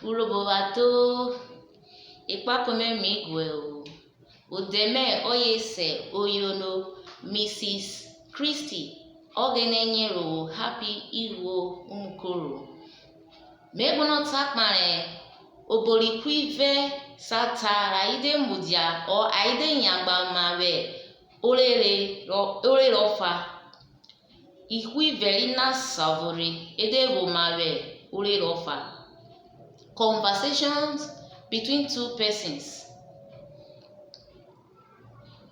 Urobowato Ikpakomemigwe Udeme Oyese Oyono Mrs. Christy Ogenenyero Happy Iwo Umukoro Megonotakmare Oborikwive Satara Ide Mudia or Aide Nyamba Mare Ore Rofa Ikwiverina Savori Edebo Mare Ore Rofa. Conversations between two persons.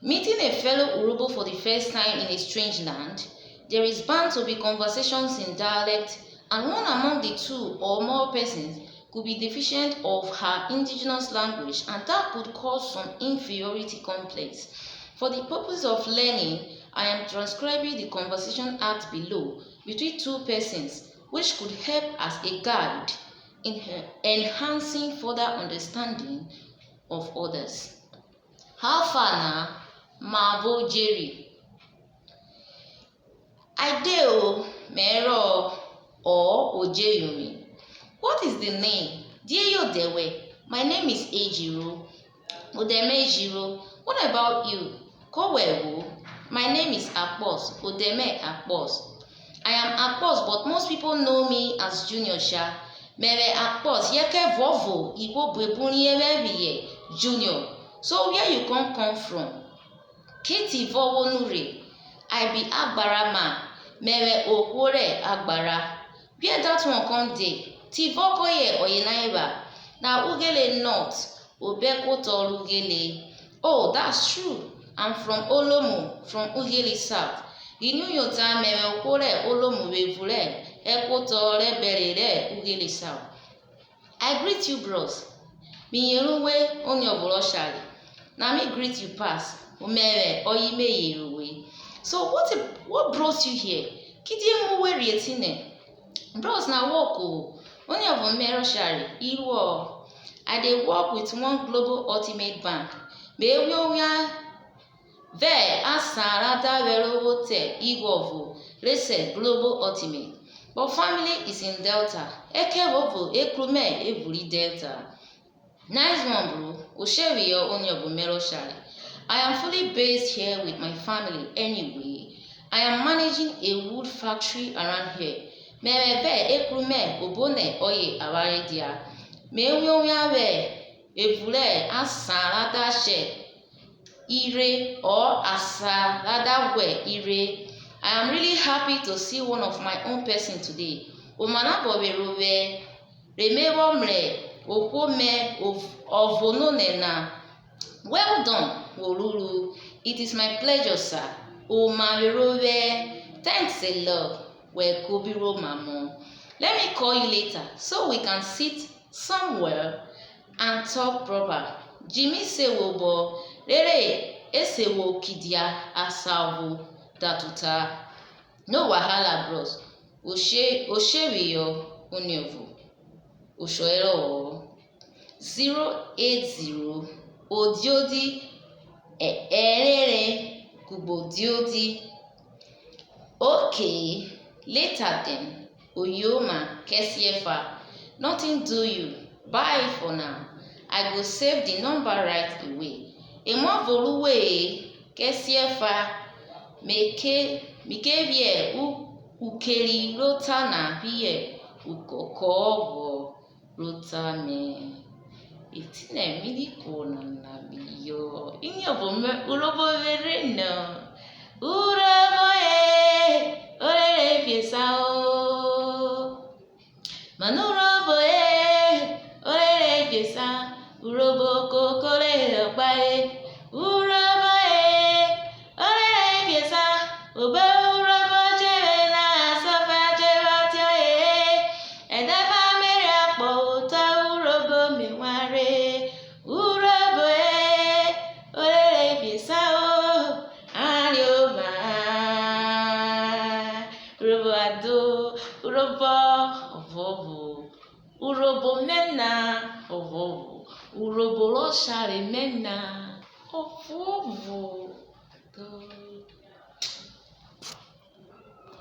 Meeting a fellow Urobo for the first time in a strange land, there is bound to be conversations in dialect, and one among the two or more persons could be deficient of her indigenous language, and that could cause some inferiority complex. For the purpose of learning, I am transcribing the conversation act below between two persons, which could help as a guide in enhancing further understanding of others. How far now? Mavo Jerry. Ideo Mero or Ojeyumi. What is the name? Deyo Dewe. My name is Ejiro. Odeme Ejiro. What about you? Kowewo. My name is Akpos. Odeme Akpos. I am Akpos, but most people know me as Junior Sha. Mere Akpos yeke vovo Igbo bebunye Junior. So where you come from? Kiti vowo nure. I be Agbara ma. Mere okwore Agbara. Where that one come dey? Tivoko ye oyenaiba. Na Ugele North. Obeko tol Ugele. Oh, that's true. I'm from Olomu, from Ugele South. You knew your time mere okwore Olomu wevule. I greet you, bros. Miyeruwe onyoburoshali. Na me greet you pass. Umere oyime yeruwe. So what brought you here? Kidiemu rietine. Bros na work o. Onyoburoshali. Iwo. I dey work with one global ultimate bank. Bewioya there asarada verowote igwovu. Rese global ultimate. But family is in Delta. Ekewovo ekrume evuri Delta. Nice one, bro. Oshewiyo onyobumeroshali. I am fully based here with my family anyway. I am managing a wood factory around here. Merebe ekrume obone oye awaredia. Mewonyawe evule asarada she ire or asarada we ire. I am really happy to see one of my own person today. Omanaboberowe remewomre okome ovononena. Well done, Olulu. It is my pleasure, sir. Omaverowe. Thanks a lot. Well, Kobiro Mamo. Let me call you later so we can sit somewhere and talk proper. Jimmy Sewobo. Rere Esewo Kidia Asavu. Datuta. No wahala, bros. Oshewiyo onyovu. Oshoero 080 Odiodi Erere Kubodiodi. Okay, later then. Oyoma Kesiefa. Nothing do you. Bye for now. I go save the number right away. Emovoluwe Kesiefa. Mikevie ukeli rota na bie ukokovo rota me itine miliko na biyo inyobo urobo vereno urobo orere piesa o manurobo orere piesa urobo kokore okpae urobo orere piesa obe urobo jere na sofa jere tie edeba mere akpo ta urobo miware urobo orere piesa o arioma urobo ado urobo ovovo urobo mena ovovo urobo roshare mena ovovo.